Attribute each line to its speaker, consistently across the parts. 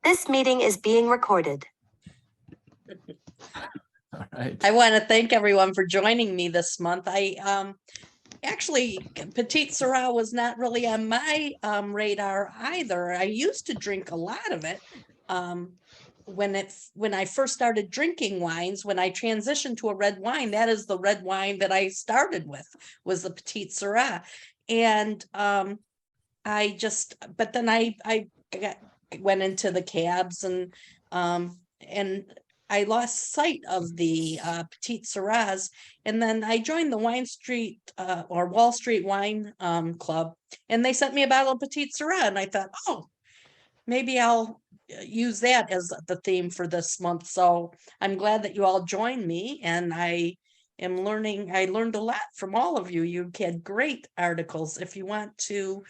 Speaker 1: This meeting is being recorded.
Speaker 2: All right.
Speaker 3: I want to thank everyone for joining me this month. Actually, Petite Sirah was not really on my radar either. I used to drink a lot of it. When I first started drinking wines, when I transitioned to a red wine, that is the red wine that I started with, was the Petite Sirah. And but then I went into the cabs and I lost sight of the Petite Sirahs, and then I joined the Wine Street or Wall Street Wine Club, and they sent me a bottle of Petite Sirah, and I thought, oh, maybe I'll use that as the theme for this month. So I'm glad that you all joined me, and I learned a lot from all of you. You had great articles. If you want to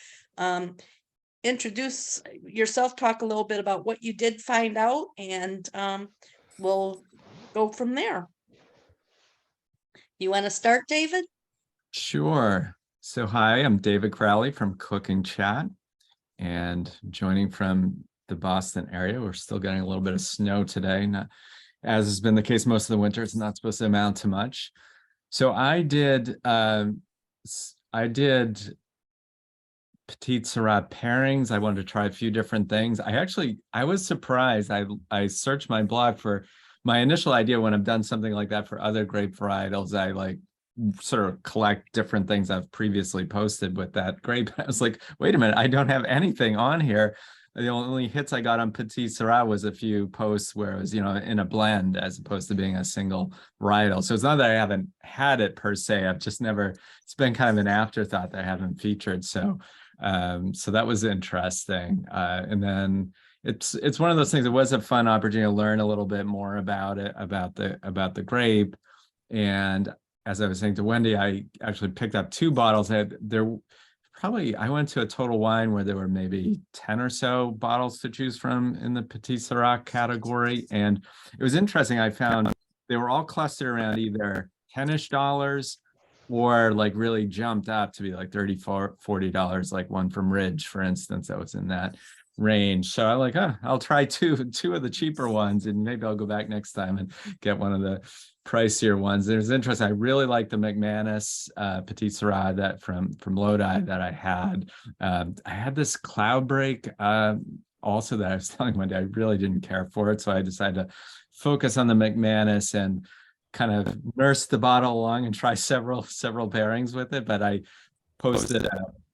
Speaker 3: introduce yourself, talk a little bit about what you did find out, and we'll go from there. You want to start, David?
Speaker 2: Sure. So hi, I'm David Crowley from Cooking Chat, and joining from the Boston area. We're still getting a little bit of snow today, not, as has been the case most of the winter. It's not supposed to amount to much. So I did Petite Sirah pairings. I wanted to try a few different things. I was surprised. I searched my blog for my initial idea when I've done something like that for other grape varietals. I like sort of collect different things I've previously posted with that grape. I was like, wait a minute, I don't have anything on here. The only hits I got on Petite Sirah was a few posts where it was, in a blend as opposed to being a single varietal. So it's not that I haven't had it per se. I've just never, it's been kind of an afterthought that I haven't featured. So that was interesting. And then it's one of those things. It was a fun opportunity to learn a little bit more about it, about the grape. And as I was saying to Wendy, I actually picked up 2 bottles. I went to a Total Wine where there were maybe 10 or so bottles to choose from in the Petite Sirah category. And it was interesting. I found they were all clustered around either $10-ish or like really jumped up to be like $34, $40, like one from Ridge, for instance, that was in that range. So I'm like, I'll try two of the cheaper ones, and maybe I'll go back next time and get one of the pricier ones. It was interesting. I really like the McManus Petite Sirah that from Lodi that I had. I had this Cloudbreak also that I was telling Wendy I really didn't care for it, so I decided to focus on the McManus and kind of nurse the bottle along and try several pairings with it. But I posted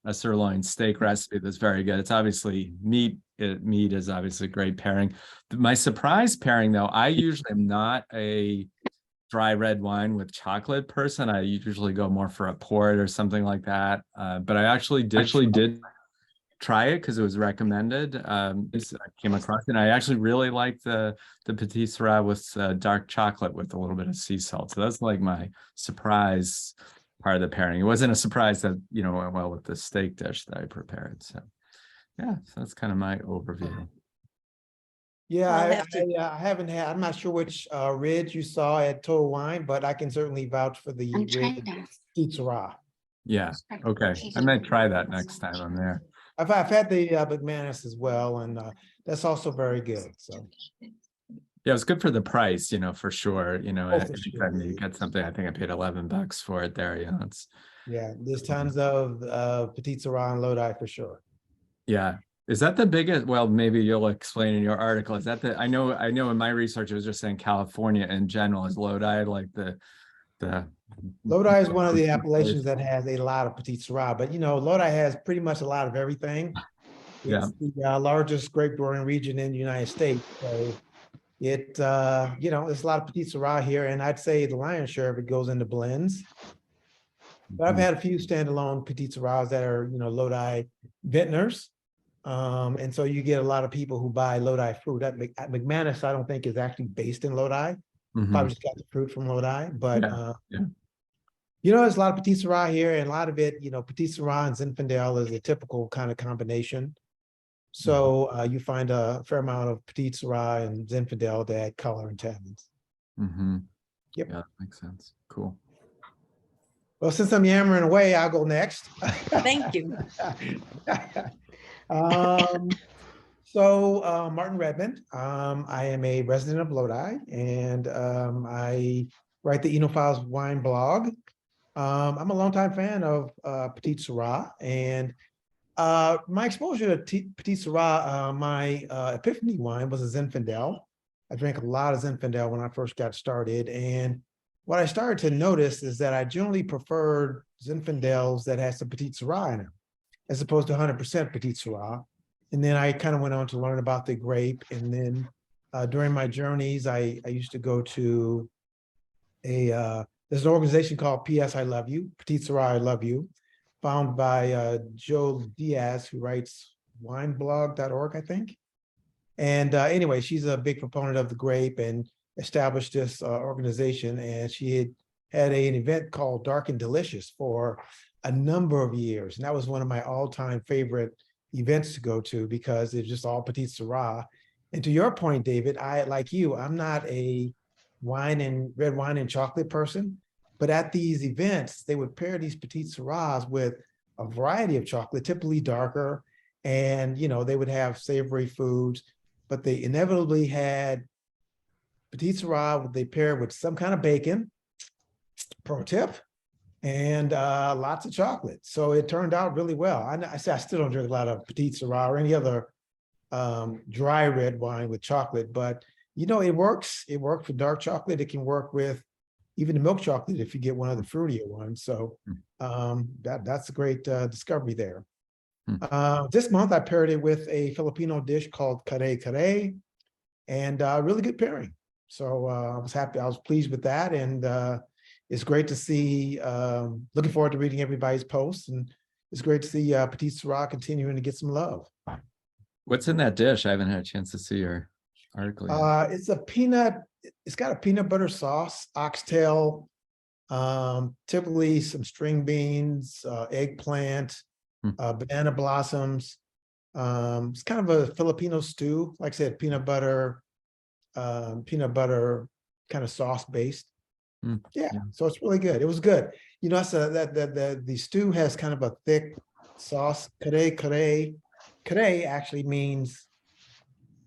Speaker 2: a sirloin steak recipe that's very good. It's obviously meat. Meat is obviously a great pairing. My surprise pairing, though, I usually am not a dry red wine with chocolate person. I usually go more for a port or something like that. But I actually did try it because it was recommended. I came across it, and I actually really liked the Petite Sirah with dark chocolate with a little bit of sea salt. So that's like my surprise part of the pairing. It wasn't a surprise that went well with the steak dish that I prepared. So yeah, so that's kind of my overview.
Speaker 4: Yeah, I haven't had. I'm not sure which Ridge you saw at Total Wine, but I can certainly vouch for the Petite Sirah.
Speaker 2: Yeah. Okay. I might try that next time I'm there.
Speaker 4: I've had the McManus as well, and that's also very good. So
Speaker 2: yeah, it's good for the price, for sure.
Speaker 4: for sure.
Speaker 2: You get something. I think I paid $11 for it there.
Speaker 4: There's tons of Petite Sirah and Lodi for sure.
Speaker 2: Yeah. Is that the biggest? Well, maybe you'll explain in your article. Is that I know in my research it was just saying California in general. Is Lodi like the
Speaker 4: Lodi is one of the appellations that has a lot of Petite Sirah, but Lodi has pretty much a lot of everything. It's the largest grape growing region in the United States. So there's a lot of Petite Sirah here, and I'd say the lion's share of it goes into blends. But I've had a few standalone Petite Sirahs that are Lodi vintners. And so you get a lot of people who buy Lodi fruit. At McManus, I don't think is actually based in Lodi. Probably just got the fruit from Lodi, but there's a lot of Petite Sirah here, and a lot of it, Petite Sirah and Zinfandel is a typical kind of combination. So you find a fair amount of Petite Sirah and Zinfandel to add color and tannins. Yep.
Speaker 2: Yeah, that makes sense. Cool.
Speaker 4: Well, since I'm yammering away, I'll go next.
Speaker 3: Thank you.
Speaker 4: So, Martin Redmond, I am a resident of Lodi, and I write the Enophiles Wine blog. I'm a longtime fan of Petite Sirah, and my exposure to Petite Sirah, my epiphany wine was a Zinfandel. I drank a lot of Zinfandel when I first got started, and what I started to notice is that I generally preferred Zinfandels that had some Petite Sirah in them, as opposed to 100% Petite Sirah. And then I kind of went on to learn about the grape. And then during my journeys, I used to go to there's an organization called PS I Love You, Petite Sirah I Love You, found by Joe Diaz, who writes wineblog.org, I think. And anyway, she's a big proponent of the grape and established this organization. And she had an event called Dark and Delicious for a number of years. And that was one of my all-time favorite events to go to because it's just all Petite Sirah. And to your point, David, like you, I'm not a red wine and chocolate person, but at these events, they would pair these Petite Sirahs with a variety of chocolate, typically darker, and they would have savory foods, but they inevitably had Petite Sirah they pair with some kind of bacon, pro tip, and lots of chocolate. So it turned out really well. I still don't drink a lot of Petite Sirah or any other dry red wine with chocolate, but it works. It works with dark chocolate. It can work with even the milk chocolate if you get one of the fruitier ones. So that's a great discovery there. This month I paired it with a Filipino dish called kare kare, and really good pairing. So I was happy. I was pleased with that, and it's great to see. Looking forward to reading everybody's posts, and it's great to see Petite Sirah continuing to get some love.
Speaker 2: What's in that dish? I haven't had a chance to see your article yet.
Speaker 4: It's got a peanut butter sauce, oxtail, typically some string beans, eggplant, banana blossoms. It's kind of a Filipino stew, like I said, peanut butter kind of sauce based. Yeah, so it's really good. It was good. That's the stew has kind of a thick sauce. Kare actually means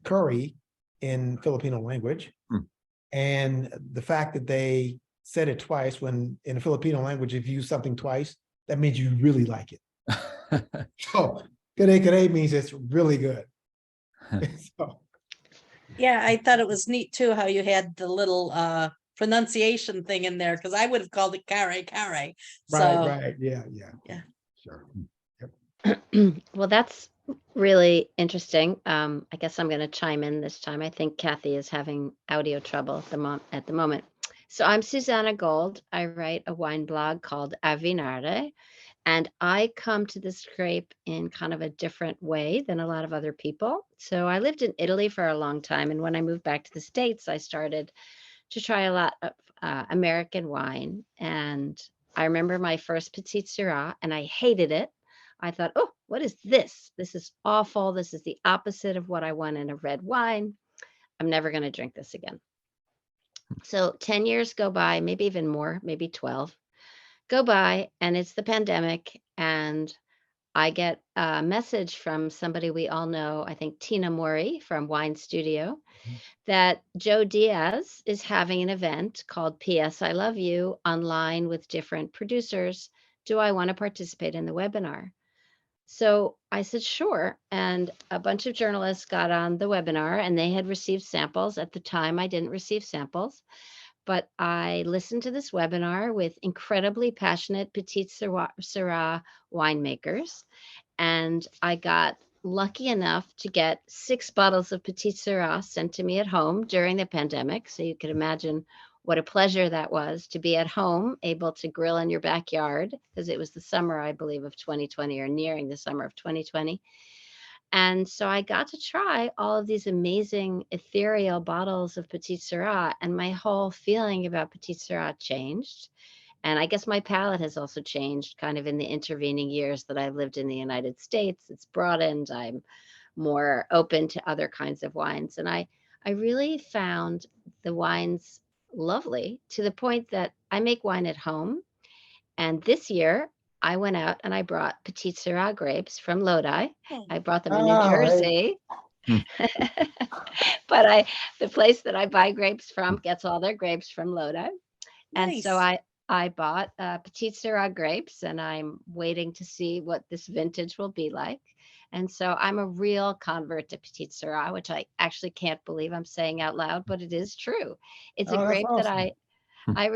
Speaker 4: curry in Filipino language. And the fact that they said it twice, when in the Filipino language, if you use something twice, that means you really like it. So kare means it's really good. So,
Speaker 3: Yeah, I thought it was neat too how you had the little pronunciation thing in there, because I would have called it kare. So
Speaker 4: right. Yeah. Sure.
Speaker 5: Well, that's really interesting. I guess I'm going to chime in this time. I think Kathy is having audio trouble at the moment. So I'm Susanna Gold. I write a wine blog called Avinare, and I come to this grape in kind of a different way than a lot of other people. So I lived in Italy for a long time, and when I moved back to the States, I started to try a lot of American wine. And I remember my first Petite Sirah, and I hated it. I thought, oh, what is this? This is awful. This is the opposite of what I want in a red wine. I'm never going to drink this again. So 10 years go by, maybe even more, maybe 12 go by, and it's the pandemic. And I get a message from somebody we all know, I think Tina Mori from Wine Studio, that Joe Diaz is having an event called PS I Love You online with different producers. Do I want to participate in the webinar? So I said, sure. And a bunch of journalists got on the webinar, and they had received samples. At the time, I didn't receive samples, but I listened to this webinar with incredibly passionate Petite Sirah winemakers. And I got lucky enough to get 6 bottles of Petite Sirah sent to me at home during the pandemic. So you could imagine what a pleasure that was to be at home, able to grill in your backyard, because it was the summer, I believe, of 2020, or nearing the summer of 2020. And so I got to try all of these amazing ethereal bottles of Petite Sirah, and my whole feeling about Petite Sirah changed. And I guess my palate has also changed kind of in the intervening years that I've lived in the United States. It's broadened. I'm more open to other kinds of wines. And I really found the wines lovely, to the point that I make wine at home. And this year I went out and I brought Petite Sirah grapes from Lodi. I brought them in New Jersey. But the place that I buy grapes from gets all their grapes from Lodi. And so
Speaker 3: Nice.
Speaker 5: I bought Petite Sirah grapes, and I'm waiting to see what this vintage will be like. And so I'm a real convert to Petite Sirah, which I actually can't believe I'm saying out loud, but it is true. It's a
Speaker 4: Oh, that's
Speaker 5: grape that
Speaker 4: awesome.
Speaker 5: I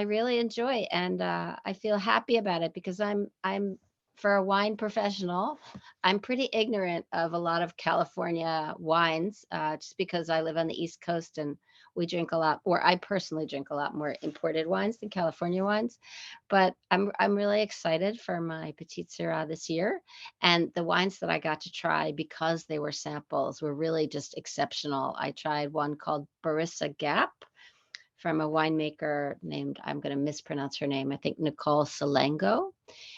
Speaker 5: really enjoy, and I feel happy about it because I'm for a wine professional, I'm pretty ignorant of a lot of California wines, just because I live on the East Coast and we drink a lot, or I personally drink a lot more imported wines than California wines. But I'm really excited for my Petite Sirah this year, and the wines that I got to try because they were samples were really just exceptional. I tried one called Barissa Gap from a winemaker named, I'm going to mispronounce her name, I think Nicole Salengo.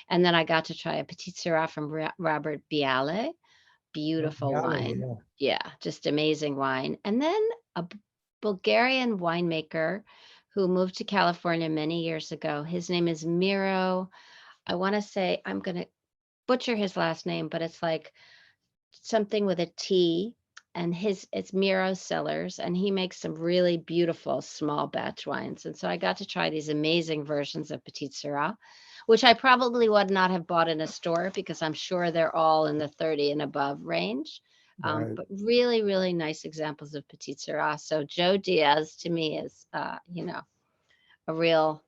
Speaker 5: And then I got to try a Petite Sirah from Robert Biale. Beautiful
Speaker 4: Golly,
Speaker 5: wine.
Speaker 4: yeah.
Speaker 5: Yeah, just amazing wine. And then a Bulgarian winemaker who moved to California many years ago. His name is Miro. I want to say, I'm going to butcher his last name, but it's like something with a T, and it's Miro Cellars, and he makes some really beautiful small batch wines. And so I got to try these amazing versions of Petite Sirah, which I probably would not have bought in a store because I'm sure they're all in the 30 and above range.
Speaker 4: Right.
Speaker 5: But really, really nice examples of Petite Sirah. So Joe Diaz to me is, a real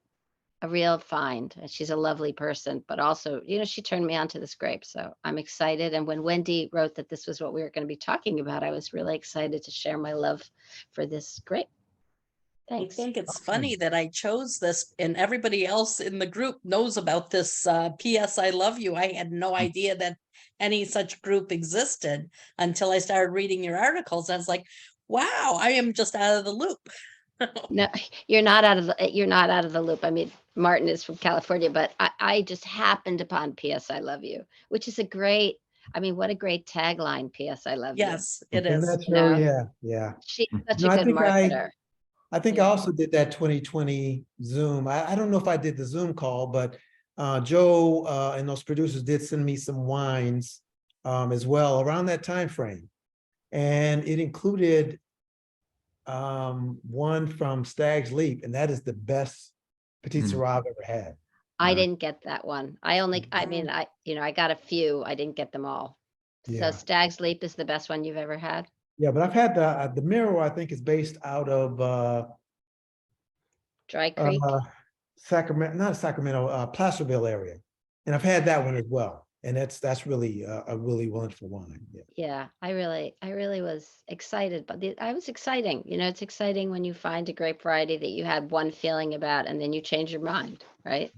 Speaker 5: find. And she's a lovely person, but also, she turned me on to this grape. So I'm excited. And when Wendy wrote that this was what we were going to be talking about, I was really excited to share my love for this grape.
Speaker 3: I
Speaker 5: Thanks.
Speaker 3: think it's
Speaker 4: Awesome.
Speaker 3: funny that I chose this and everybody else in the group knows about this PS I Love You. I had no idea that any such group existed until I started reading your articles. I was like, wow, I am just out of the loop.
Speaker 5: No, you're not out of the loop. I mean, Martin is from California, but I just happened upon PS I Love You, which is what a great tagline, PS I Love You.
Speaker 3: Yes, it
Speaker 4: Isn't
Speaker 3: is.
Speaker 4: that
Speaker 5: You
Speaker 4: true?
Speaker 5: know,
Speaker 4: Yeah, yeah.
Speaker 5: she's such
Speaker 4: No,
Speaker 5: a
Speaker 4: I
Speaker 5: good
Speaker 4: think
Speaker 5: marketer.
Speaker 4: I think I
Speaker 5: Yeah.
Speaker 4: also did that 2020 Zoom. I don't know if I did the Zoom call, but Joe and those producers did send me some wines as well around that time frame. And it included one from Stag's Leap, and that is the best Petite Sirah I've ever had.
Speaker 5: I
Speaker 2: Yeah.
Speaker 5: didn't get that one. I got a few. I didn't get them all. So
Speaker 4: Yeah.
Speaker 5: Stag's Leap is the best one you've ever had?
Speaker 4: Yeah, but I've had the Mirror, I think is based out of
Speaker 5: Dry Creek?
Speaker 4: Sacramento, not Sacramento, Placerville area. And I've had that one as well. And that's really a really wonderful wine. Yeah.
Speaker 5: Yeah, I really was excited, but I was exciting. It's exciting when you find a grape variety that you had one feeling about and then you change your mind, right?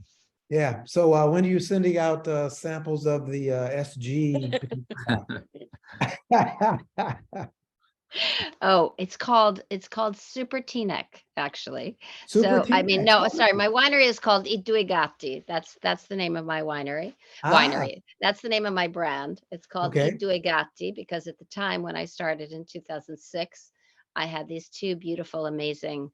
Speaker 4: Yeah. So when are you sending out samples of the SG?
Speaker 5: Oh, it's called Super Teaneck, actually.
Speaker 4: Super
Speaker 5: So, I mean,
Speaker 4: Teaneck.
Speaker 5: no, sorry, my winery is called Iduigatti. That's the name of my winery.
Speaker 4: Ah,
Speaker 5: That's the name of my brand. It's called
Speaker 4: okay.
Speaker 5: Iduigatti because at the time when I started in 2006, I had these two beautiful, amazing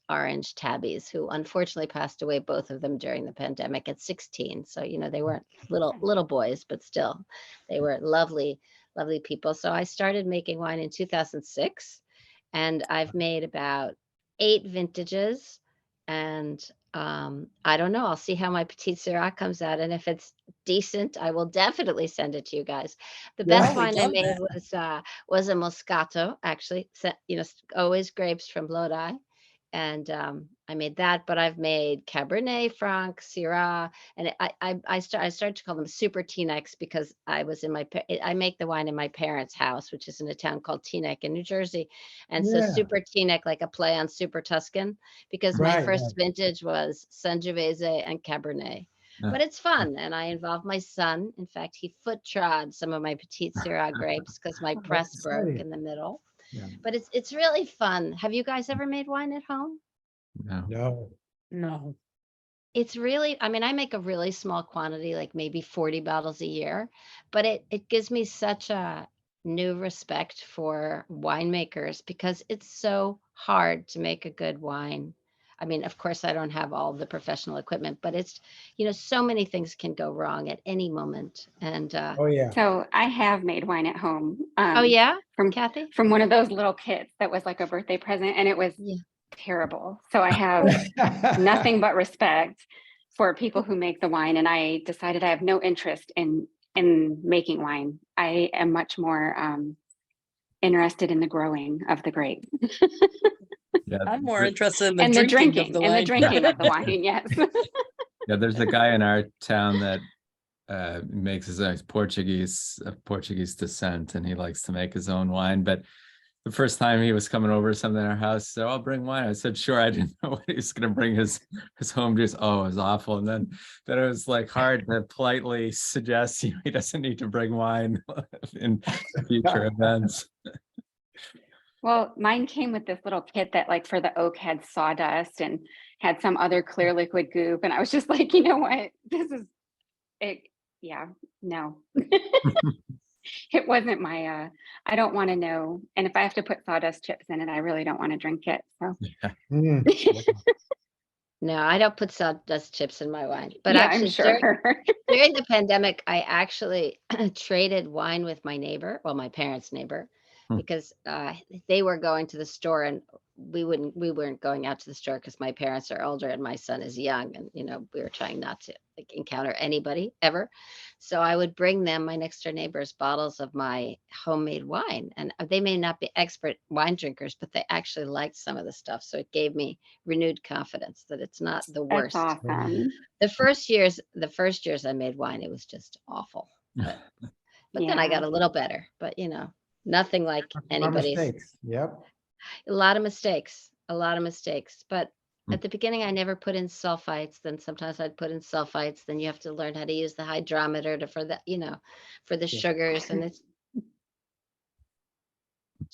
Speaker 5: orange tabbies who unfortunately passed away, both of them during the pandemic at 16. So, they weren't little boys, but still, they were lovely people. So I started making wine in 2006, and I've made about 8 vintages. And I don't know. I'll see how my Petite Sirah comes out, and if it's decent, I will definitely send it to you guys. The
Speaker 4: Yeah.
Speaker 5: best
Speaker 3: Oh, we'd
Speaker 5: wine I
Speaker 3: love
Speaker 5: made
Speaker 3: that.
Speaker 5: was a Moscato, actually. Always grapes from Lodi. And I made that, but I've made Cabernet Franc, Syrah, and I started to call them Super Teanecs because I make the wine in my parents' house, which is in a town called Teaneck in New Jersey, and so
Speaker 4: Yeah.
Speaker 5: Super Teaneck, like a play on Super Tuscan, because my
Speaker 4: Right.
Speaker 5: first vintage was Sangiovese and Cabernet.
Speaker 2: Yeah.
Speaker 5: But it's fun, and I involved my son. In fact, he foot trod some of my Petite Sirah grapes because my
Speaker 4: Oh, that's
Speaker 5: press broke
Speaker 4: exciting.
Speaker 5: in the middle.
Speaker 2: Yeah.
Speaker 5: But it's really fun. Have you guys ever made wine at home?
Speaker 2: No.
Speaker 4: No.
Speaker 3: No.
Speaker 5: It's really, I make a really small quantity, like maybe 40 bottles a year, but it gives me such a new respect for winemakers because it's so hard to make a good wine. I mean, of course, I don't have all the professional equipment, but it's, so many things can go wrong at any moment. And,
Speaker 4: Oh, yeah.
Speaker 6: So I have made wine at home.
Speaker 5: oh yeah,
Speaker 6: From
Speaker 5: Kathy?
Speaker 6: from one of those little kits that was like a birthday present, and it was
Speaker 5: Yeah.
Speaker 6: terrible. So I have nothing but respect for people who make the wine, and I decided I have no interest in making wine. I am much more interested in the growing of the grape
Speaker 2: Yeah,
Speaker 3: I'm more interested in the
Speaker 6: and the
Speaker 3: drinking of the
Speaker 6: drinking and the
Speaker 3: wine.
Speaker 6: drinking of the wine. Yes.
Speaker 2: yeah. There's a guy in our town that makes his own Portuguese descent, and he likes to make his own wine. But the first time he was coming over to something in our house, so I'll bring wine. I said, sure. I didn't know what he was going to bring his home juice. Oh, it was awful. And then it was like hard to politely suggest he doesn't need to bring wine in future events.
Speaker 6: Well, mine came with this little kit that, like, for the oak had sawdust and had some other clear liquid goop. And I was just like, you know what? This is it. Yeah, no. It wasn't my, I don't want to know. And if I have to put sawdust chips in it, I really don't want to drink it. So,
Speaker 4: Mm.
Speaker 5: No, I don't put sawdust chips in my wine. But
Speaker 6: yeah, I'm
Speaker 5: actually,
Speaker 6: sure.
Speaker 5: during the pandemic, I actually traded wine with my neighbor, well, my parents' neighbor, because they were going to the store and we weren't going out to the store because my parents are older and my son is young, and we were trying not to encounter anybody ever. So I would bring them, my next door neighbors, bottles of my homemade wine, and they may not be expert wine drinkers, but they actually liked some of the stuff. So it gave me renewed confidence that it's not the
Speaker 6: That's
Speaker 5: worst.
Speaker 6: awesome.
Speaker 5: The first years I made wine, it was just awful. But then I got a little better. But nothing like
Speaker 4: Our
Speaker 5: anybody's.
Speaker 4: mistakes. Yep.
Speaker 5: A lot of mistakes. But at the beginning, I never put in sulfites. Then sometimes I'd put in sulfites. Then you have to learn how to use the hydrometer for the sugars, and it's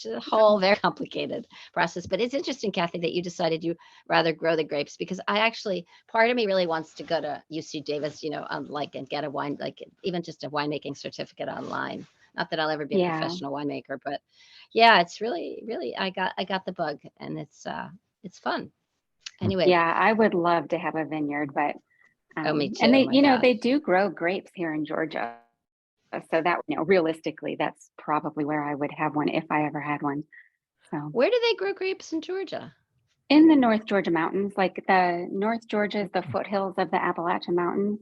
Speaker 5: a whole very complicated process. But it's interesting, Kathy, that you decided you rather grow the grapes, because part of me really wants to go to UC Davis, and get a wine, even just a winemaking certificate online. Not that I'll ever be a professional winemaker, but yeah, it's really, really, I got the bug, and it's fun. Anyway.
Speaker 6: Yeah, I would love to have a vineyard, but
Speaker 5: me too.
Speaker 6: and they,
Speaker 5: Oh my gosh.
Speaker 6: they do grow grapes here in Georgia. So that, realistically, that's probably where I would have one if I ever had one. So
Speaker 5: Where do they grow grapes in Georgia?
Speaker 6: in the North Georgia mountains, like the North Georgia is the foothills of the Appalachian Mountains.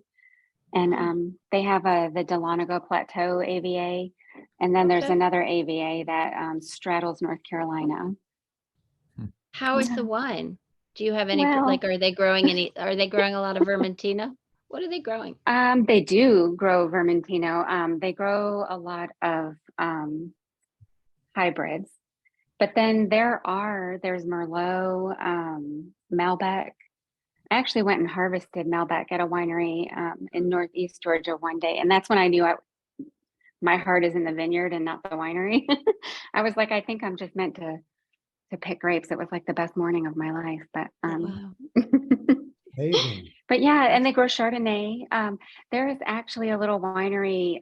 Speaker 6: And they have the Dahlonega Plateau AVA. And then there's
Speaker 5: Okay.
Speaker 6: another AVA that straddles North Carolina.
Speaker 5: How is the wine? Do you have any,
Speaker 6: Well-
Speaker 5: are they growing a lot of Vermentino? What are they growing?
Speaker 6: They do grow Vermentino. They grow a lot of hybrids, but then there's Merlot, Malbec. I actually went and harvested Malbec at a winery in Northeast Georgia one day, and that's when I knew my heart is in the vineyard and not the winery. I was like, I think I'm just meant to pick grapes. It was like the best morning of my life, but
Speaker 5: Wow.
Speaker 4: Amazing.
Speaker 6: But yeah, and they grow Chardonnay. There is actually a little winery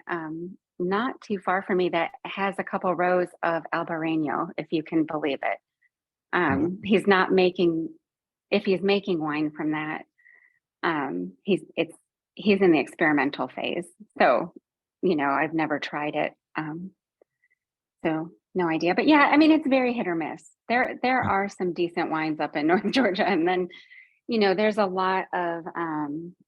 Speaker 6: not too far from me that has a couple rows of Albarino, if you can believe it. He's not making, if he's making wine from that, he's in the experimental phase. So, I've never tried it. So no idea. But yeah, I mean, it's very hit or miss. There are some decent wines up in North Georgia, and then there's a lot of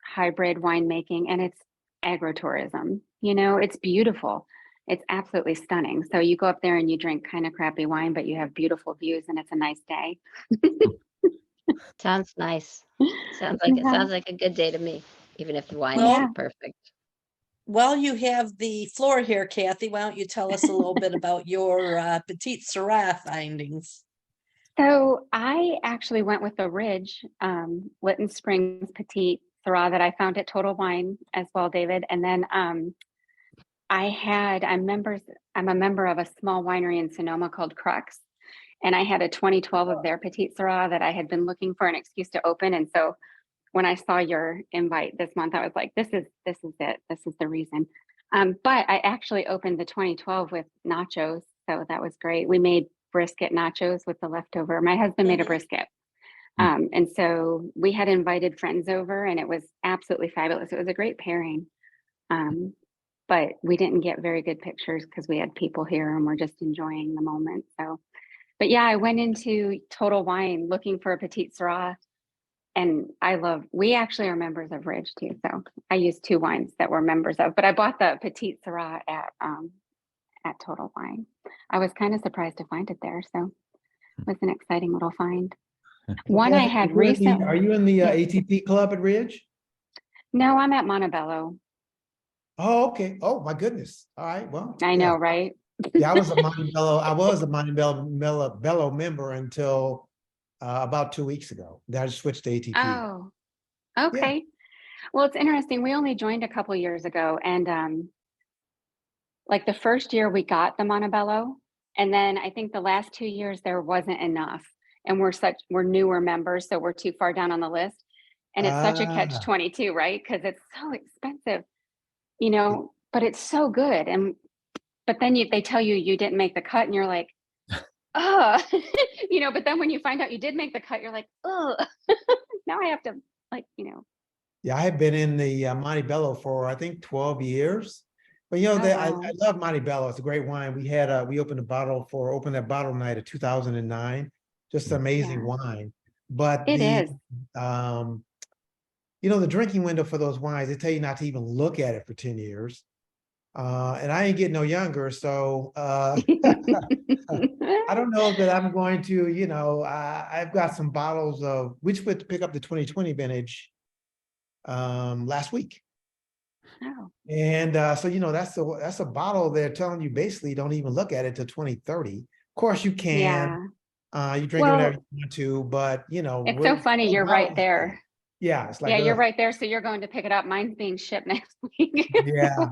Speaker 6: hybrid winemaking, and it's agritourism. It's beautiful. It's absolutely stunning. So you go up there and you drink kind of crappy wine, but you have beautiful views, and it's a nice day.
Speaker 5: Sounds nice. Sounds like a good day to me, even if the wine
Speaker 3: Well-
Speaker 5: isn't perfect.
Speaker 3: While you have the floor here, Kathy, why don't you tell us a little bit about your Petite Sirah findings?
Speaker 6: So I actually went with the Ridge, Lytton Springs Petite Sirah that I found at Total Wine as well, David. And then I'm a member of a small winery in Sonoma called Crux. And I had a 2012 of their Petite Sirah that I had been looking for an excuse to open. And so when I saw your invite this month, I was like, this is it. This is the reason. But I actually opened the 2012 with nachos. So that was great. We made brisket nachos with the leftover. My husband made a brisket. And so we had invited friends over and it was absolutely fabulous. It was a great pairing. But we didn't get very good pictures because we had people here and we're just enjoying the moment. So, but yeah, I went into Total Wine looking for a Petite Sirah, and we actually are members of Ridge too. So I used 2 wines that we're members of, but I bought the Petite Sirah at Total Wine. I was kind of surprised to find it there. So it was an exciting little find. One I had recently.
Speaker 4: Are you in the ATP club at Ridge?
Speaker 6: No, I'm at Montebello.
Speaker 4: Oh, okay. Oh, my goodness. All right. Well,
Speaker 6: I know, right?
Speaker 4: Yeah, I was a Montebello member until about 2 weeks ago. Then I switched to ATP.
Speaker 6: Oh, okay. Well, it's interesting. We only joined a couple years ago, and like the first year we got the Montebello, and then I think the last 2 years there wasn't enough, and we're newer members, so we're too far down on the list, and it's such a catch-22, right? Because it's so expensive, but it's so good, but then they tell you didn't make the cut, and you're like, oh, but then when you find out you did make the cut, you're like, oh, now I have to
Speaker 4: Yeah, I have been in the Montebello for I think 12 years. But
Speaker 6: wow.
Speaker 4: I love Montebello. It's a great wine. We opened that bottle night of 2009. Just an amazing wine. But
Speaker 6: it is.
Speaker 4: The drinking window for those wines, they tell you not to even look at it for 10 years. And I ain't getting no younger, so I don't know that I'm going to, I've got some bottles of, we just went to pick up the 2020 vintage last week.
Speaker 6: Oh.
Speaker 4: And so that's a bottle they're telling you basically don't even look at it till 2030. Of course you can. You drink it whenever you want to, but
Speaker 6: it's so funny. You're right there.
Speaker 4: Yeah, it's like
Speaker 6: you're right there. So you're going to pick it up. Mine's being shipped next week.
Speaker 4: Yeah.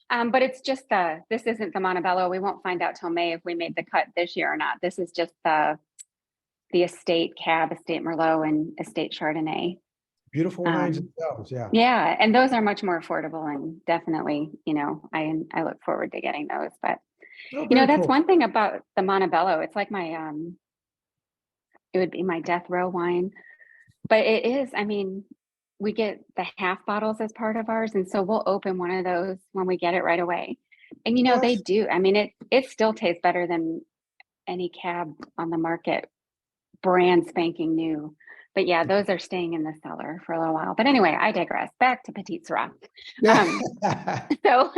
Speaker 6: But it's just this isn't the Montebello. We won't find out till May if we made the cut this year or not. This is just the Estate Cab, Estate Merlot, and Estate Chardonnay.
Speaker 4: Beautiful wines themselves, yeah.
Speaker 6: Yeah, and those are much more affordable, and definitely, I look forward to getting those. But that's cool. One thing about the Montebello. It's like my it would be my death row wine, but it is. I mean, we get the half bottles as part of ours, and so we'll open one of those when we get it right away. And they do. I mean, it still tastes better than any cab on the market, brand spanking new. But yeah, those are staying in the cellar for a little while. But anyway, I digress. Back to Petite Sirah. So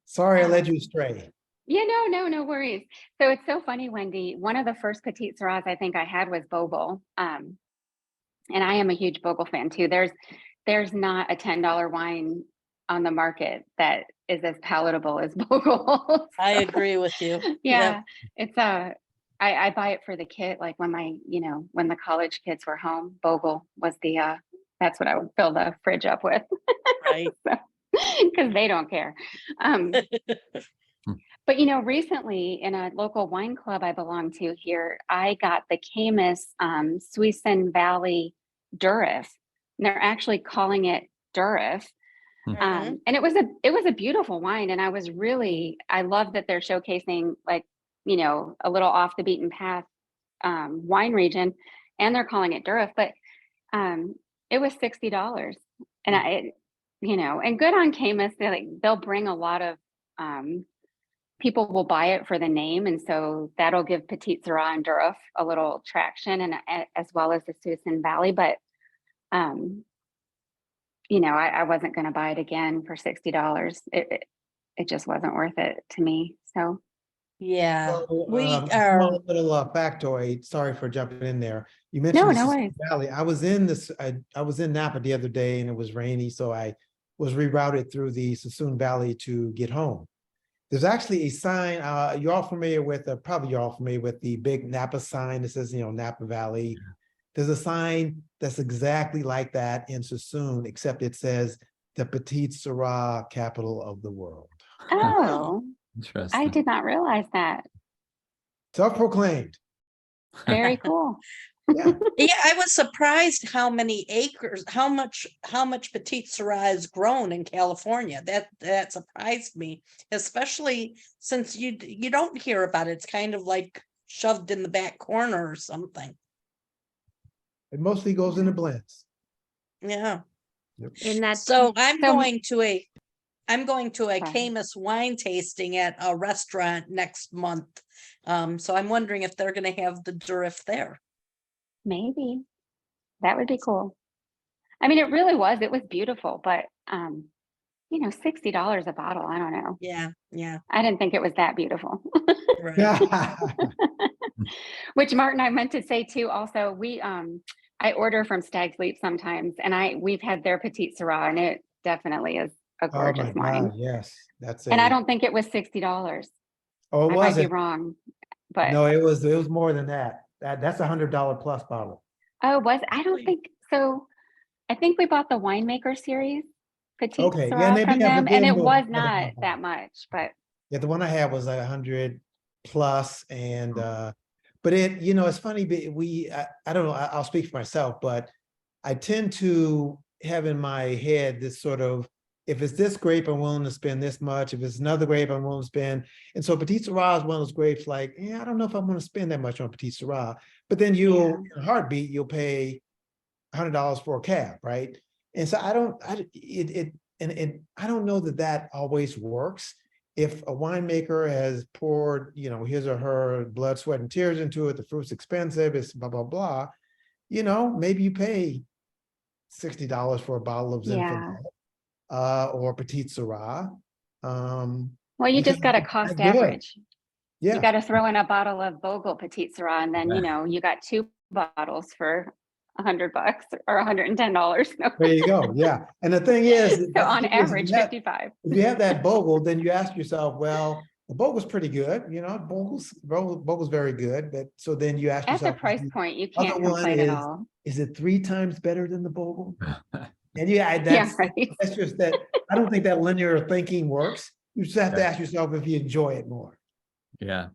Speaker 4: sorry, I led you astray.
Speaker 6: Yeah, no worries. So it's so funny, Wendy. One of the first Petite Sirahs I think I had was Bogle. And I am a huge Bogle fan too. There's not a $10 wine on the market that is as palatable as Bogle.
Speaker 3: I agree with you.
Speaker 6: Yeah. It's I buy it for the kid, like when when the college kids were home, Bogle was that's what I would fill the fridge up with.
Speaker 3: Right.
Speaker 6: Because they don't care. But recently in a local wine club I belong to here, I got the Camus Suisun Valley Durif. And they're actually calling it Durif. And it was a beautiful wine. And I love that they're showcasing a little off the beaten path wine region, and they're calling it Durif, but it was $60. And and good on Camus. They'll bring a lot of people will buy it for the name, and so that'll give Petite Sirah and Durif a little traction, and as well as the Suisun Valley. But I wasn't going to buy it again for $60. It just wasn't worth it to me. So
Speaker 3: yeah,
Speaker 4: so,
Speaker 3: we are
Speaker 4: a little factoid. Sorry for jumping in there. You mentioned
Speaker 6: no worries.
Speaker 4: Valley. I was in Napa the other day and it was rainy, so I was rerouted through the Suisun Valley to get home. There's actually a sign. Probably you're all familiar with the big Napa sign that says, Napa Valley. Yeah. There's a sign that's exactly like that in Suisun, except it says the Petite Sirah capital of the world.
Speaker 6: Oh,
Speaker 2: interesting.
Speaker 6: I did not realize that.
Speaker 4: Self-proclaimed.
Speaker 6: Very cool.
Speaker 4: Yeah.
Speaker 3: Yeah, I was surprised how many acres, how much Petite Sirah is grown in California. That surprised me, especially since you don't hear about it. It's kind of like shoved in the back corner or something.
Speaker 4: It mostly goes into blends.
Speaker 3: Yeah.
Speaker 5: In that,
Speaker 3: So I'm
Speaker 6: So-
Speaker 3: going to a
Speaker 6: Sorry.
Speaker 3: Camus wine tasting at a restaurant next month. So I'm wondering if they're gonna have the Durif there.
Speaker 6: Maybe that would be cool. I mean, it really was. It was beautiful, but you know, $60 a bottle. I don't know.
Speaker 3: Yeah, yeah,
Speaker 6: I didn't think it was that beautiful.
Speaker 3: right.
Speaker 4: Yeah.
Speaker 6: Which Martin, I meant to say too. Also, I order from Stag's Leap sometimes, and we've had their Petite Sirah, and it definitely is a
Speaker 4: Oh
Speaker 6: gorgeous
Speaker 4: my
Speaker 6: wine.
Speaker 4: God, yes, that's
Speaker 6: And I don't think it was $60.
Speaker 4: Oh, it
Speaker 6: I might be
Speaker 4: wasn't.
Speaker 6: wrong, but
Speaker 4: No, it was more than that. That's $100 plus bottle.
Speaker 6: oh, I don't
Speaker 3: Really?
Speaker 6: think so. I think we bought the winemaker series Petite
Speaker 4: Okay, yeah,
Speaker 6: Sirah
Speaker 4: and they
Speaker 6: from
Speaker 4: have
Speaker 6: them,
Speaker 4: the
Speaker 6: and it
Speaker 4: good
Speaker 6: was
Speaker 4: one.
Speaker 6: not that much, but
Speaker 4: Yeah, the one I had was like 100 plus, and but it, you know, it's funny. I don't know. I'll speak for myself, but I tend to have in my head this sort of, if it's this grape, I'm willing to spend this much. If it's another grape, I'm willing to spend. And so Petite Sirah is one of those grapes. Like, yeah, I don't know if I'm going to spend that much on Petite Sirah. But then you'll, in a heartbeat, you'll pay $100 for a cab, right? And so I don't know that always works. If a winemaker has poured, you know, his or her blood, sweat, and tears into it, the fruit's expensive, it's blah, blah, blah, you know, maybe you pay $60 for a bottle of Zinfandel, or Petite Sirah.
Speaker 6: well, you
Speaker 4: because
Speaker 6: just got to
Speaker 4: it's
Speaker 6: cost
Speaker 4: that good.
Speaker 6: average. You
Speaker 4: Yeah,
Speaker 6: got to throw in a bottle of Bogle Petite Sirah, and then, you know, you got 2 bottles for $100 or $110. No.
Speaker 4: there you go. Yeah. And the thing is,
Speaker 6: So
Speaker 4: that's the
Speaker 6: on
Speaker 4: thing is,
Speaker 6: average,
Speaker 4: if
Speaker 6: 55.
Speaker 4: you have that Bogle, then you ask yourself, well, the Bogle's pretty good, you know, Bogle's very good, but so then you ask
Speaker 6: At
Speaker 4: yourself,
Speaker 6: the price point, you
Speaker 4: other
Speaker 6: can't
Speaker 4: one
Speaker 6: complain at all.
Speaker 4: is it 3 times better than the Bogle? And yeah,
Speaker 6: Yeah, right.
Speaker 4: that's just that. I don't think that linear thinking works. You just have to
Speaker 2: Yeah.
Speaker 4: ask yourself if you enjoy it more.
Speaker 2: Yeah.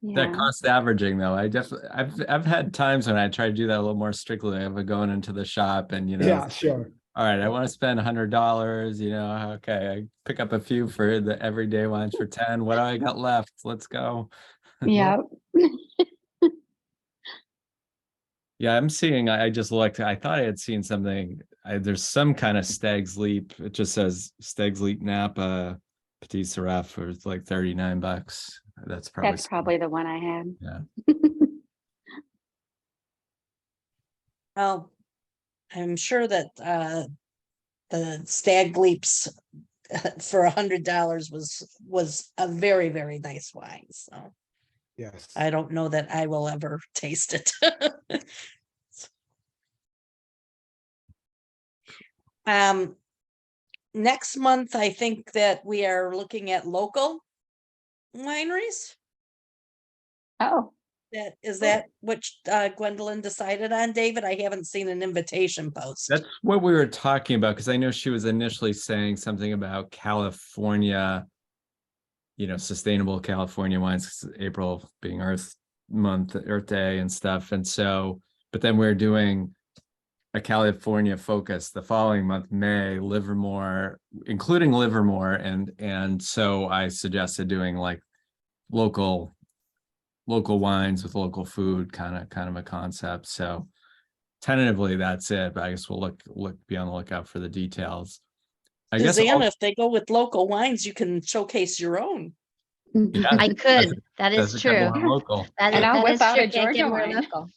Speaker 2: That
Speaker 6: Yeah.
Speaker 2: cost averaging though, I've had times when I try to do that a little more strictly. I've going into the shop and, you know,
Speaker 4: Yeah, sure.
Speaker 2: all right, I want to spend $100, you know, okay, I pick up a few for the everyday wines for 10. What do I got left? Let's go.
Speaker 6: Yeah.
Speaker 2: Yeah, I'm seeing, I just looked, I thought I had seen something. There's some kind of Stag's Leap. It just says Stag's Leap Napa Petite Sirah for like $39. That's
Speaker 6: Probably the one I had.
Speaker 2: Yeah.
Speaker 3: Well, I'm sure that the Stag Leaps for $100 was a very, very nice wine. So
Speaker 4: Yes.
Speaker 3: I don't know that I will ever taste it. Next month, I think that we are looking at local wineries.
Speaker 6: Oh,
Speaker 3: That what Gwendolyn decided on, David? I haven't seen an invitation post.
Speaker 2: That's what we were talking about, because I know she was initially saying something about California, you know, sustainable California wines, 'cause April being Earth Month, Earth Day and stuff. And so, but then we're doing a California focus the following month, May, Livermore, including Livermore. And so I suggested doing like local wines with local food, kind of a concept. So tentatively that's it, but I guess we'll be on the lookout for the details. I guess
Speaker 3: Susanna, if they go with local wines, you can showcase your own.
Speaker 2: yeah,
Speaker 5: I could. That is
Speaker 2: doesn't get
Speaker 5: true.
Speaker 2: more local.
Speaker 6: And I'll
Speaker 5: That
Speaker 6: whip
Speaker 5: is
Speaker 6: out
Speaker 5: true.
Speaker 6: a
Speaker 5: Can't get
Speaker 6: Georgia
Speaker 5: more
Speaker 6: wine.
Speaker 5: local.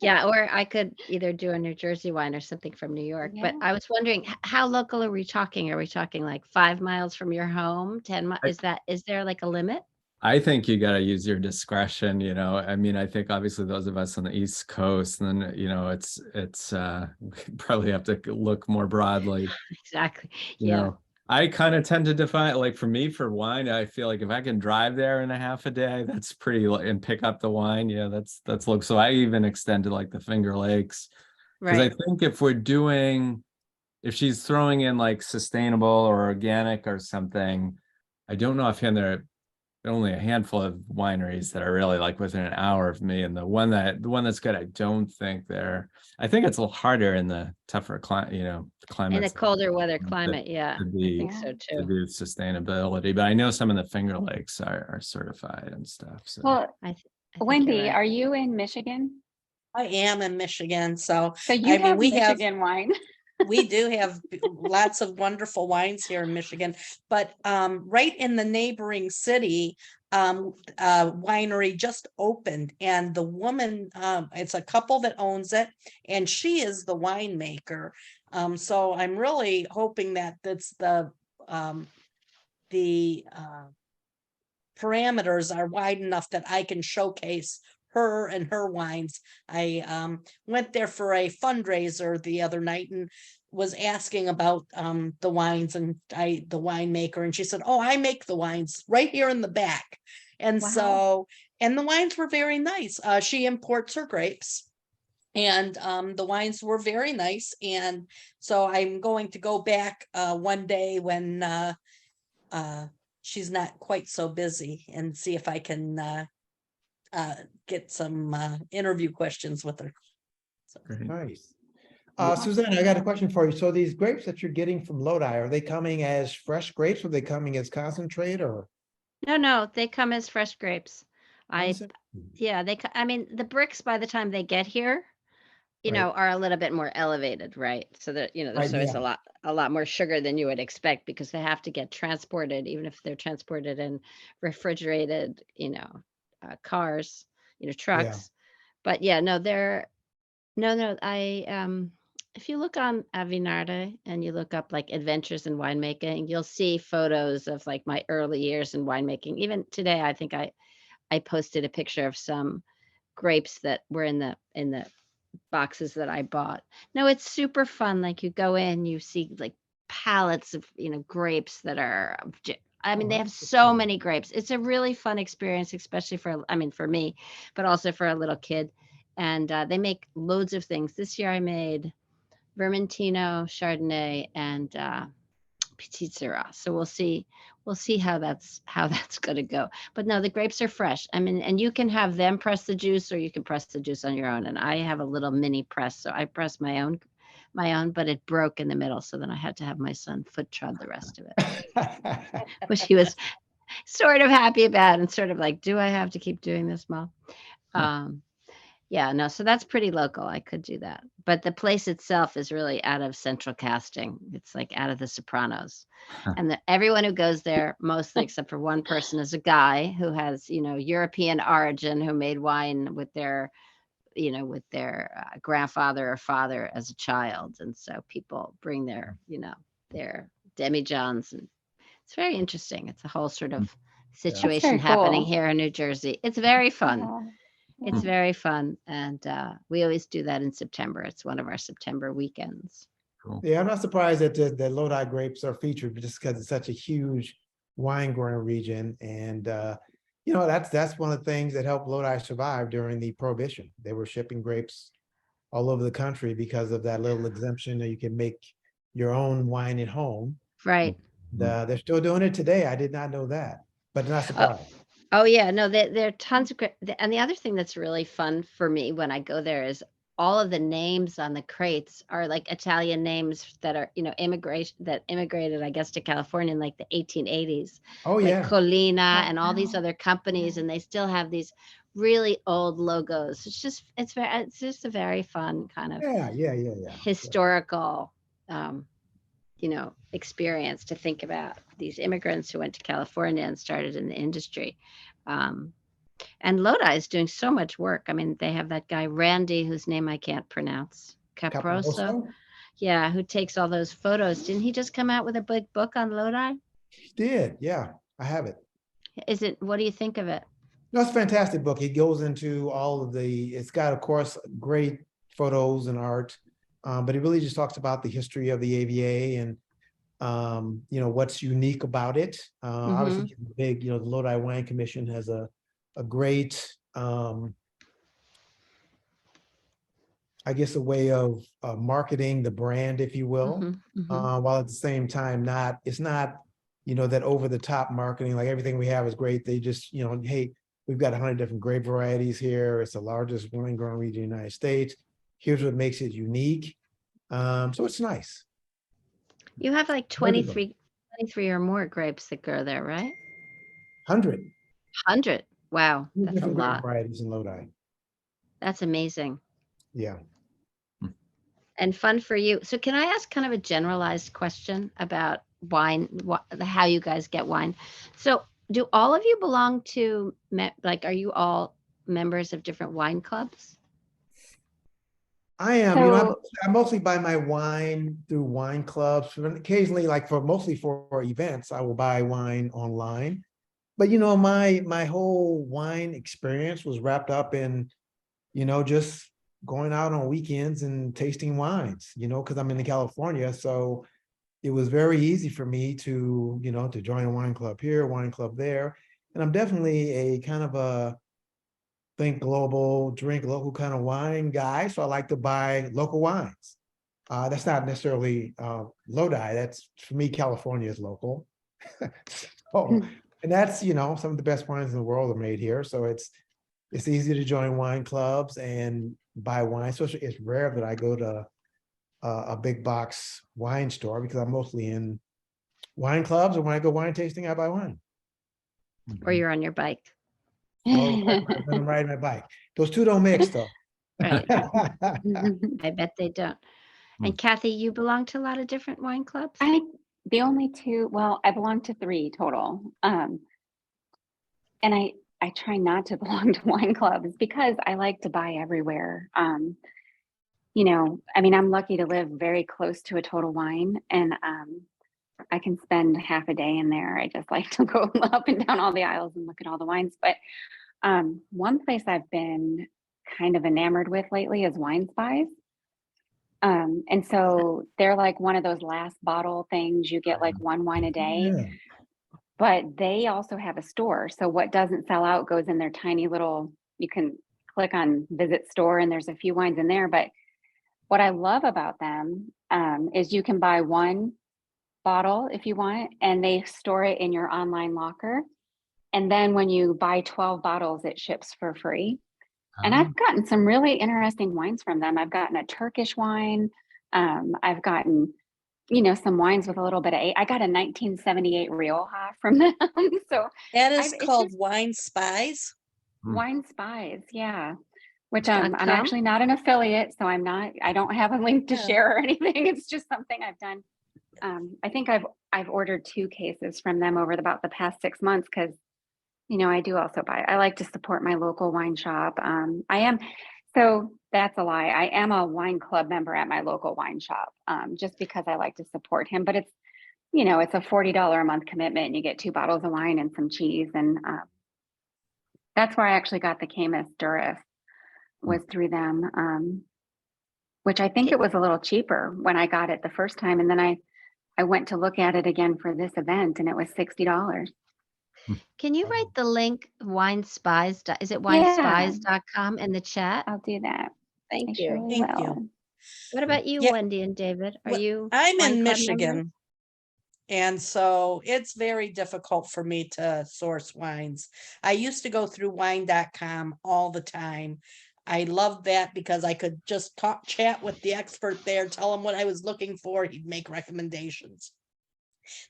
Speaker 5: Yeah, or I could either do a New Jersey wine or something from New York. But
Speaker 6: Yeah.
Speaker 5: I was wondering, how local are we talking? Are we talking like 5 miles from your home? 10 miles? Is there like a limit?
Speaker 2: I think you got to use your discretion, you know. I mean, I think obviously those of us on the East Coast, and then, you know, it's we probably have to look more broadly.
Speaker 5: Exactly.
Speaker 2: You
Speaker 5: Yeah.
Speaker 2: know, I kind of tend to define, like for me, for wine, I feel like if I can drive there in a half a day, that's pretty, and pick up the wine. Yeah, that's look. So I even extended like the Finger Lakes, because I
Speaker 5: Right.
Speaker 2: think if she's throwing in like sustainable or organic or something, I don't know if there are only a handful of wineries that are really like within an hour of me, and the one that's good, I don't think I think it's a little harder in the tougher climate, you know, climate.
Speaker 5: In a colder weather climate. Yeah,
Speaker 2: to
Speaker 5: I
Speaker 2: be
Speaker 5: think so
Speaker 2: to
Speaker 5: too.
Speaker 2: do sustainability, but I know some of the Finger Lakes are certified and stuff. So
Speaker 6: Well,
Speaker 5: I think you're
Speaker 6: Wendy,
Speaker 5: right.
Speaker 6: are you in Michigan?
Speaker 3: I am in Michigan, so
Speaker 6: So you
Speaker 3: I mean,
Speaker 6: have
Speaker 3: we have
Speaker 6: Michigan wine.
Speaker 3: we do have lots of wonderful wines here in Michigan, but right in the neighboring city, winery just opened, and the woman, it's a couple that owns it, and she is the winemaker. So I'm really hoping that that's the parameters are wide enough that I can showcase her and her wines. I went there for a fundraiser the other night and was asking about the wines and the winemaker, and she said, "Oh, I make the wines right here in the back." And
Speaker 6: Wow.
Speaker 3: so, and the wines were very nice. She imports her grapes, and the wines were very nice. And so I'm going to go back one day when she's not quite so busy, and see if I can get some interview questions with her. So,
Speaker 2: Great.
Speaker 4: Nice.
Speaker 2: Well-
Speaker 4: Suzanne, I got a question for you. So these grapes that you're getting from Lodi, are they coming as fresh grapes? Or are they coming as concentrate or?
Speaker 5: No, they come as fresh grapes.
Speaker 4: Is it?
Speaker 5: Yeah, I mean, the bricks by the time they get here,
Speaker 4: Right.
Speaker 5: are a little bit more elevated, right? So that, there's
Speaker 4: Right,
Speaker 5: always
Speaker 4: yeah.
Speaker 5: a lot more sugar than you would expect because they have to get transported, even if they're transported in refrigerated, cars, trucks. But yeah, no, if you look on Avinarde and you look up like adventures in winemaking, you'll see photos of like my early years in winemaking. Even today, I think I posted a picture of some grapes that were in the boxes that I bought. No, it's super fun. Like you go in, you see like pallets of, grapes that are, I mean,
Speaker 4: Oh,
Speaker 5: they have
Speaker 4: that's
Speaker 5: so
Speaker 4: cool.
Speaker 5: many grapes. It's a really fun experience, especially for me, but also for a little kid. And they make loads of things. This year I made Vermentino, Chardonnay, and Petite Sirah. So we'll see how that's going to go. But no, the grapes are fresh. I mean, and you can have them press the juice, or you can press the juice on your own. And I have a little mini press, so I pressed my own, but it broke in the middle. So then I had to have my son foot trod the rest of it, which he was sort of happy about, and sort of like, do I have to keep doing this, Mom? Yeah, no, so that's pretty local. I could do that. But the place itself is really out of Central Casting. It's like out of The Sopranos. And everyone who goes there, mostly except for one person, is a guy who has, European origin, who made wine with their, grandfather or father as a child. And so people bring their demijohns, and it's very interesting. It's a whole sort of situation happening
Speaker 6: cool.
Speaker 5: here in New Jersey. It's very fun.
Speaker 6: Yeah.
Speaker 5: It's very fun, and we always do that in September. It's one of our September weekends.
Speaker 2: Cool.
Speaker 4: Yeah, I'm not surprised that the Lodi grapes are featured, but just because it's such a huge wine growing region. And that's one of the things that helped Lodi survive during the Prohibition. They were shipping grapes all over the country because of that little exemption that you can make your own wine at home.
Speaker 5: Right.
Speaker 4: They're still doing it today. I did not know that, but not surprised.
Speaker 5: Oh yeah, no, there are tons of great. And the other thing that's really fun for me when I go there is all of the names on the crates are like Italian names that are, immigrated, I guess, to California in like the 1880s.
Speaker 4: Oh
Speaker 5: like
Speaker 4: yeah.
Speaker 5: Colina and all these
Speaker 6: Wow.
Speaker 5: other companies, and they still have these really old logos. It's just a very fun kind of
Speaker 4: Yeah.
Speaker 5: historical experience to think about these immigrants who went to California and started in the industry. And Lodi is doing so much work. I mean, they have that guy Randy, whose name I can't pronounce, Caproso. Yeah, who takes all those photos. Didn't he just come out with a big book on Lodi?
Speaker 4: He did. Yeah, I have it.
Speaker 5: What do you think of it?
Speaker 4: No, it's a fantastic book. He goes into all of it's got, of course, great photos and art, but he really just talks about the history of the AVA and, what's unique about it. Obviously, big, the Lodi Wine Commission has a great, I guess, a way of marketing the brand, if you will, while at the same time, it's not, that over the top marketing, like everything we have is great. They just, hey, we've got 100 different grape varieties here. It's the largest wine growing region in the United States. Here's what makes it unique. So it's nice.
Speaker 5: You have like 23 or more grapes that grow there, right?
Speaker 4: 100.
Speaker 5: 100. Wow, that's a
Speaker 4: Different grape
Speaker 5: lot.
Speaker 4: varieties in Lodi.
Speaker 5: That's amazing.
Speaker 4: Yeah.
Speaker 5: And fun for you. So can I ask kind of a generalized question about wine, how you guys get wine? So do all of you belong to, like, are you all members of different wine clubs?
Speaker 4: I am, you know,
Speaker 6: So
Speaker 4: I mostly buy my wine through wine clubs. And occasionally, like mostly for events, I will buy wine online. But you know, my whole wine experience was wrapped up in, you know, just going out on weekends and tasting wines, you know, because I'm in California. So it was very easy for me to, you know, to join a wine club here, wine club there. And I'm definitely a kind of a think global, drink local kind of wine guy. So I like to buy local wines. That's not necessarily Lodi. That's, for me, California is local. So, and that's, you know, some of the best wines in the world are made here. So it's easy to join wine clubs and buy wine. So it's rare that I go to a big box wine store because I'm mostly in wine clubs, and when I go wine tasting, I buy wine.
Speaker 5: Or you're on your bike?
Speaker 4: Or when I'm riding my bike. Those two don't mix though.
Speaker 5: Right. I bet they don't. And Kathy, you belong to a lot of different wine clubs?
Speaker 6: the only two, well, I belong to 3 total. And I try not to belong to wine clubs because I like to buy everywhere. You know, I mean, I'm lucky to live very close to a Total Wine, and I can spend half a day in there. I just like to go up and down all the aisles and look at all the wines. But one place I've been kind of enamored with lately is Wine Spies. And so they're like one of those last bottle things. You get like 1 wine a day,
Speaker 4: Yeah.
Speaker 6: but they also have a store. So what doesn't sell out goes in their tiny little, you can click on visit store and there's a few wines in there. But what I love about them is you can buy 1 bottle if you want, and they store it in your online locker. And then when you buy 12 bottles, it ships for free. And I've gotten some really interesting wines from them. I've gotten a Turkish wine. I've gotten, you know, some wines with a little bit of I got a 1978 Rioja from them. So
Speaker 3: That is
Speaker 6: it's
Speaker 3: called
Speaker 6: just
Speaker 3: Wine Spies.
Speaker 6: Wine Spies, yeah. Which I'm
Speaker 5: .com?
Speaker 6: actually not an affiliate, so I don't have a link to
Speaker 3: Yeah.
Speaker 6: share or anything. It's just something I've done. I think I've ordered 2 cases from them over about the past 6 months because, you know, I do also buy. I like to support my local wine shop. So that's a lie. I am a wine club member at my local wine shop, just because I like to support him. But it's, you know, it's a $40 a month commitment, and you get 2 bottles of wine and some cheese, and that's where I actually got the Caymus Durif, was through them, which I think it was a little cheaper when I got it the first time, and then I went to look at it again for this event, and it was $60.
Speaker 5: Can you write the link winespies? Is it
Speaker 6: Yeah.
Speaker 5: winespies.com in the chat?
Speaker 6: I'll do that. I
Speaker 5: Thank
Speaker 6: sure
Speaker 5: you.
Speaker 3: Thank
Speaker 6: will.
Speaker 3: you.
Speaker 5: What about you,
Speaker 3: Yeah.
Speaker 5: Wendy and David? Are
Speaker 3: Well,
Speaker 5: you
Speaker 3: I'm
Speaker 5: wine
Speaker 3: in
Speaker 5: club members?
Speaker 3: Michigan. And so it's very difficult for me to source wines. I used to go through wine.com all the time. I loved that because I could just chat with the expert there, tell him what I was looking for. He'd make recommendations.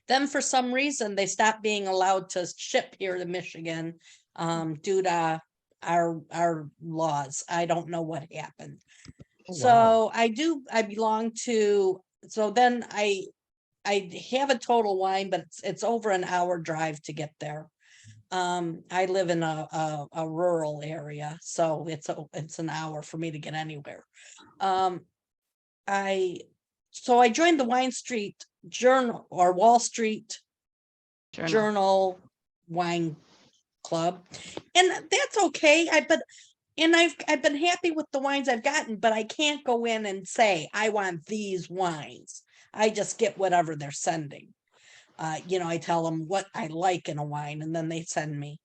Speaker 3: Then for some reason, they stopped being allowed to ship here to Michigan due to our laws. I don't know what happened.
Speaker 4: Oh, wow.
Speaker 3: So I belong to, so then I have a Total Wine, but it's over an hour drive to get there. I live in a rural area, so it's an hour for me to get anywhere. So I joined the Wine Street Journal, or Wall Street Journal Wine Club, and that's okay. I've been happy with the wines I've gotten, but I can't go in and say I want these wines. I just get whatever they're sending. You know, I tell them what I like in a wine, and then they send me.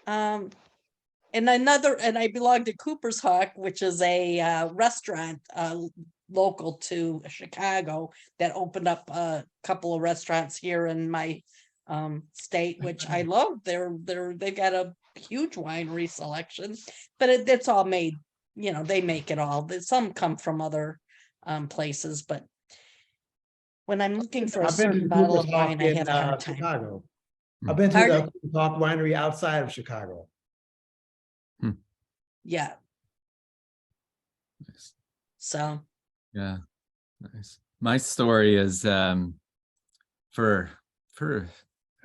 Speaker 3: And I belong to Cooper's Hawk, which is a restaurant local to Chicago that opened up a couple of restaurants here in my state, which I love. They've got a huge winery selection, but it's all made, you know, they make it all. Some come from other places, but when I'm looking for a
Speaker 4: I've been to
Speaker 3: certain bottle
Speaker 4: Cooper's
Speaker 3: of
Speaker 4: Hawk
Speaker 3: wine, I
Speaker 4: in
Speaker 3: have a hard time.
Speaker 4: Chicago. I've been to the
Speaker 3: Pardon?
Speaker 4: Cooper's Hawk winery outside of Chicago.
Speaker 3: Yeah.
Speaker 2: Nice.
Speaker 3: So
Speaker 2: Yeah, nice. My story is for for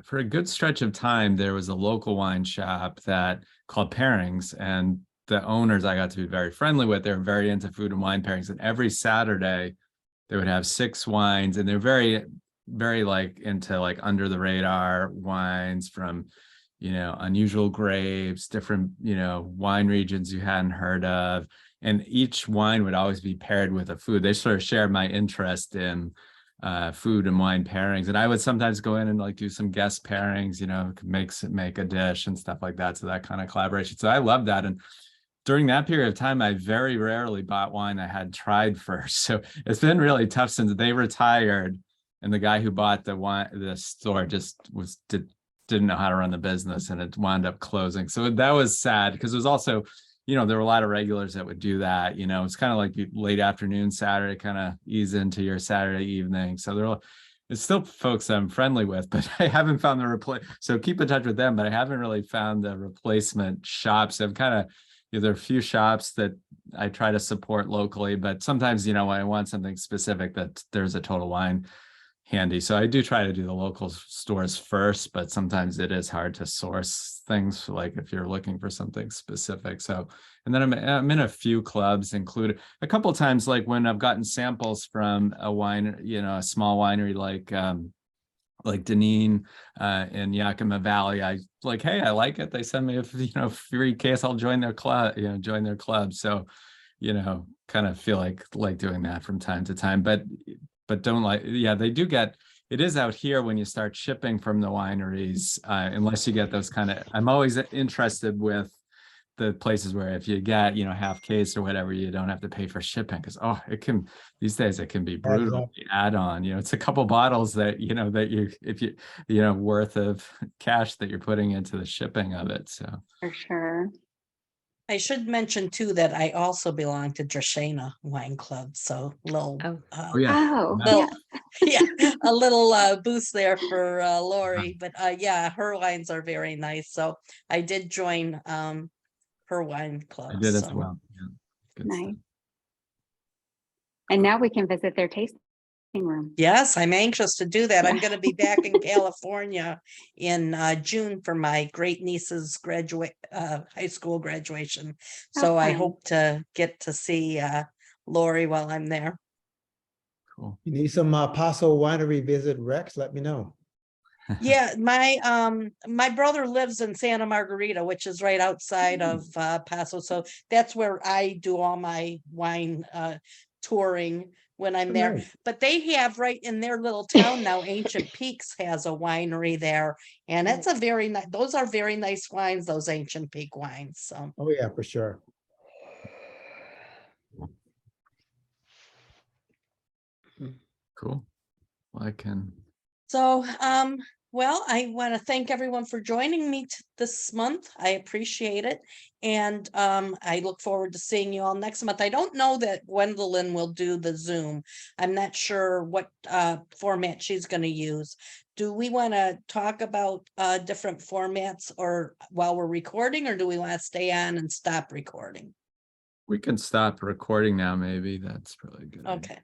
Speaker 2: for a good stretch of time, there was a local wine shop that called Pairings, and the owners I got to be very friendly with. They're very into food and wine pairings, and every Saturday they would have 6 wines, and they're very like into like under the radar wines from, you know, unusual grapes, different, you know, wine regions you hadn't heard of. And each wine would always be paired with a food. They sort of shared my interest in food and wine pairings. And I would sometimes go in and like do some guest pairings, you know, make a dish and stuff like that. So that kind of collaboration. So I love that. And during that period of time, I very rarely bought wine I had tried first. So it's been really tough since they retired. And the guy who bought the store just didn't know how to run the business, and it wound up closing. So that was sad because it was also, you know, there were a lot of regulars that would do that. You know, it's kind of like late afternoon Saturday, kind of ease into your Saturday evening. So it's still folks I'm friendly with, but I haven't found so keep in touch with them, but I haven't really found the replacement shops. I've kind of, you know, there are a few shops that I try to support locally, but sometimes, you know, when I want something specific, that there's a Total Wine handy. So I do try to do the local stores first, but sometimes it is hard to source things like if you're looking for something specific. So, and then I'm in a few clubs, included a couple of times, like when I've gotten samples from a wine, you know, a small winery like Deneen in Yakima Valley. I like, hey, I like it. They send me a, you know, free case. I'll join their club, you know, join their club. So, you know, kind of feel like doing that from time to time, but don't like, yeah, they do get, it is out here when you start shipping from the wineries, unless you get those kind of, I'm always interested with the places where if you get, you know, half case or whatever, you don't have to pay for shipping, because it can, these days it can be brutal. The add-on, you know, it's a couple bottles that, you know, that if you know, worth of cash that you're putting into the shipping of it. So
Speaker 6: For sure.
Speaker 3: I should mention too that I also belong to Drashena Wine Club. So little,
Speaker 5: Oh.
Speaker 2: yeah.
Speaker 6: Oh,
Speaker 3: little,
Speaker 6: yeah.
Speaker 3: yeah, a little boost there for Lori. But yeah, her wines are very nice. So I did join her wine club.
Speaker 2: I did as
Speaker 3: so.
Speaker 2: well. Yeah. Good
Speaker 6: Nice.
Speaker 2: stuff.
Speaker 6: And now we can visit their tasting room.
Speaker 3: Yes, I'm anxious to do that. I'm going to be back in California in June for my great niece's high school graduation. So I
Speaker 6: fun.
Speaker 3: hope to get to see Lori while I'm there.
Speaker 2: Cool.
Speaker 4: You need some Paso Winery visit, Rex, let me know.
Speaker 3: Yeah, my brother lives in Santa Margarita, which is right outside of Paso. So that's where I do all my wine touring when I'm there.
Speaker 4: Nice.
Speaker 3: But they have right in their little town now, Ancient Peaks has a winery there, and it's a very nice, those are very nice wines, those Ancient Peak wines. So
Speaker 4: Oh, yeah, for sure.
Speaker 2: Cool. Well, I can.
Speaker 3: So, well, I want to thank everyone for joining me this month. I appreciate it. And I look forward to seeing you all next month. I don't know that Gwendolyn will do the Zoom. I'm not sure what format she's going to use. Do we want to talk about different formats or while we're recording, or do we want to stay on and stop recording?
Speaker 2: We can stop recording now, maybe. That's probably good.
Speaker 3: Okay.